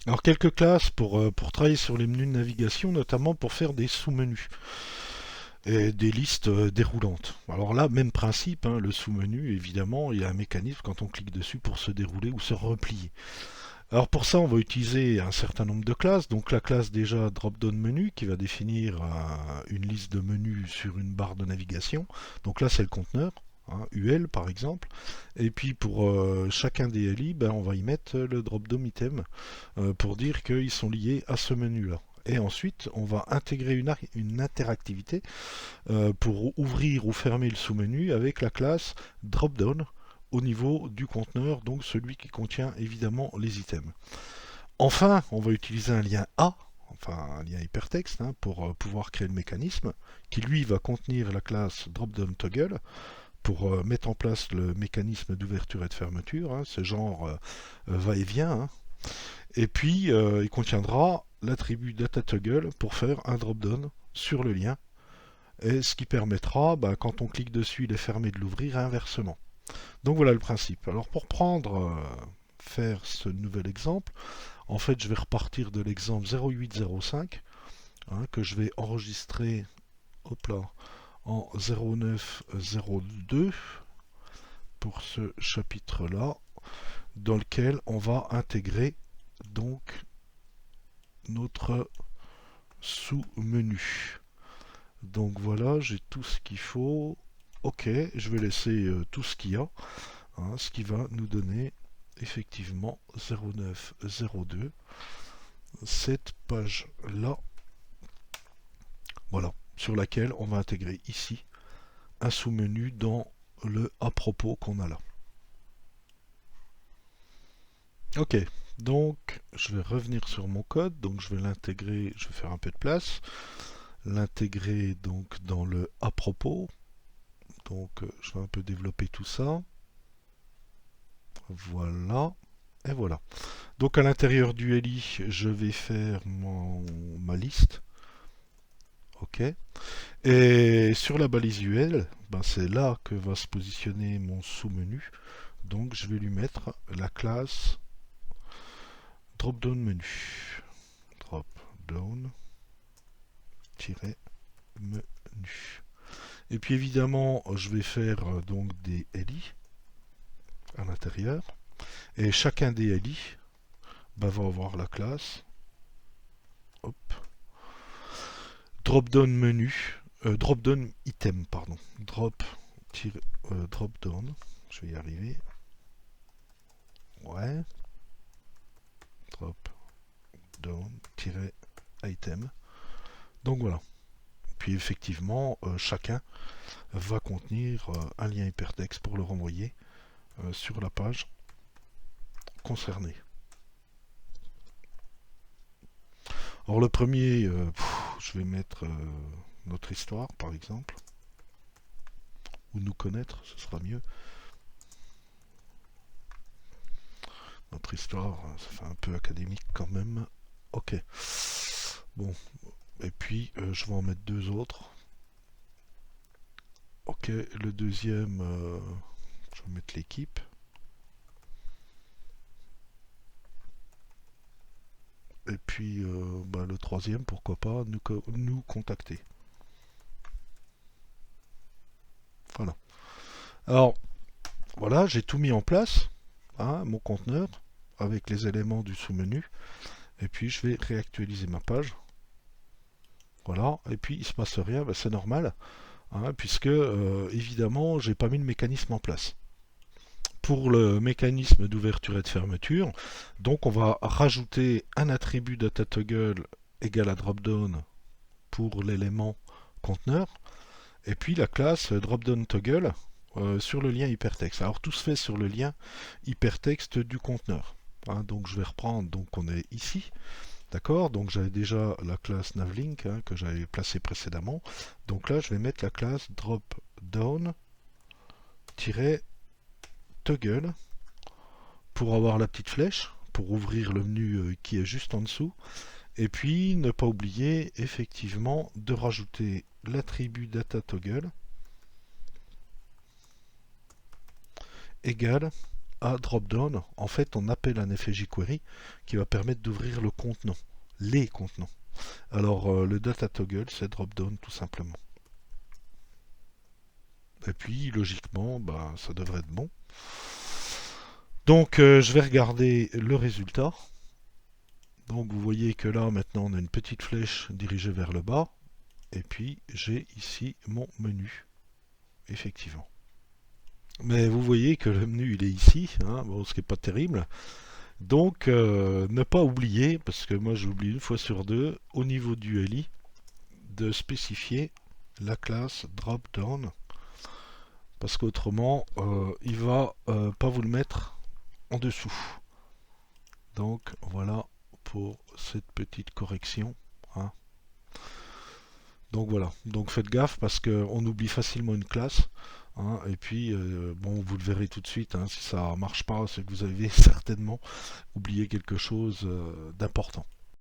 Alors quelques classes pour travailler sur les menus de navigation, notamment pour faire des sous-menus et des listes déroulantes. Alors là, même principe, hein, le sous-menu, évidemment, il y a un mécanisme quand on clique dessus pour se dérouler ou se replier. Alors pour ça, on va utiliser un certain nombre de classes. Donc la classe déjà drop-down menu qui va définir une liste de menus sur une barre de navigation. Donc là, c'est le conteneur, hein, UL par exemple. Et puis pour chacun des LI, ben, on va y mettre le drop-down item pour dire qu'ils sont liés à ce menu-là. Et ensuite, on va intégrer une interactivité pour ouvrir ou fermer le sous-menu avec la classe drop-down au niveau du conteneur, donc celui qui contient évidemment les items. Enfin, on va utiliser un lien A, enfin un lien hypertexte, hein, pour pouvoir créer le mécanisme, qui lui va contenir la classe drop-down toggle pour mettre en place le mécanisme d'ouverture et de fermeture, hein, ce genre va-et-vient. Hein. Et puis, il contiendra l'attribut data toggle pour faire un drop-down sur le lien, et ce qui permettra, bah, quand on clique dessus, il est fermé de l'ouvrir et inversement. Donc voilà le principe. Alors pour faire ce nouvel exemple, en fait je vais repartir de l'exemple 0805 hein, que je vais enregistrer hop là, en 0902 pour ce chapitre là dans lequel on va intégrer donc notre sous-menu. Donc voilà, j'ai tout ce qu'il faut. Ok, je vais laisser tout ce qu'il y a, hein, ce qui va nous donner effectivement 0902, cette page-là, voilà, sur laquelle on va intégrer ici un sous-menu dans le à propos qu'on a là. Ok, donc je vais revenir sur mon code, donc je vais l'intégrer, je vais faire un peu de place, l'intégrer donc dans le à propos, donc je vais un peu développer tout ça, voilà, et voilà. Donc à l'intérieur du LI, je vais faire ma liste. Ok. Et sur la balise UL, ben c'est là que va se positionner mon sous-menu. Donc je vais lui mettre la classe drop-down menu. Drop-down-menu. Et puis évidemment, je vais faire donc des LI à l'intérieur. Et chacun des LI ben, va avoir la classe. Hop, drop-down menu, drop-down item, pardon. Drop-down, je vais y arriver. Ouais, drop-down-item. Donc voilà. Puis effectivement, chacun va contenir un lien hypertexte pour le renvoyer sur la page concernée. Alors le premier, je vais mettre notre histoire par exemple, ou nous connaître, ce sera mieux. Notre histoire, ça fait un peu académique quand même. Ok. Bon. Et puis, je vais en mettre deux autres. Ok, le deuxième, je vais mettre l'équipe. Et puis, bah, le troisième, pourquoi pas, nous contacter. Voilà. Alors, voilà, j'ai tout mis en place, hein, mon conteneur, avec les éléments du sous-menu. Et puis, je vais réactualiser ma page. Voilà, et puis il se passe rien, bah, c'est normal, hein, puisque évidemment j'ai pas mis le mécanisme en place. Pour le mécanisme d'ouverture et de fermeture, donc on va rajouter un attribut data toggle égal à dropdown pour l'élément conteneur, et puis la classe dropdown toggle sur le lien hypertexte. Alors tout se fait sur le lien hypertexte du conteneur. Hein, donc je vais reprendre, donc on est ici. D'accord, donc j'avais déjà la classe navlink hein, que j'avais placée précédemment. Donc là, je vais mettre la classe dropdown-toggle pour avoir la petite flèche, pour ouvrir le menu qui est juste en dessous. Et puis, ne pas oublier effectivement de rajouter l'attribut data toggle égal à drop-down, en fait, on appelle un effet jQuery qui va permettre d'ouvrir le contenant, les contenants. Alors, le data toggle, c'est drop-down tout simplement. Et puis, logiquement, bah, ça devrait être bon. Donc, je vais regarder le résultat. Donc, vous voyez que là, maintenant, on a une petite flèche dirigée vers le bas. Et puis, j'ai ici mon menu, effectivement. Mais vous voyez que le menu, il est ici, hein, bon, ce qui n'est pas terrible. Donc, ne pas oublier, parce que moi j'oublie une fois sur deux, au niveau du LI, de spécifier la classe drop-down, parce qu'autrement, il va pas vous le mettre en dessous. Donc, voilà pour cette petite correction. Hein. Donc voilà, donc faites gaffe parce qu'on oublie facilement une classe. Hein, et puis, bon, vous le verrez tout de suite, hein, si ça marche pas, c'est que vous avez certainement oublié quelque chose d'important.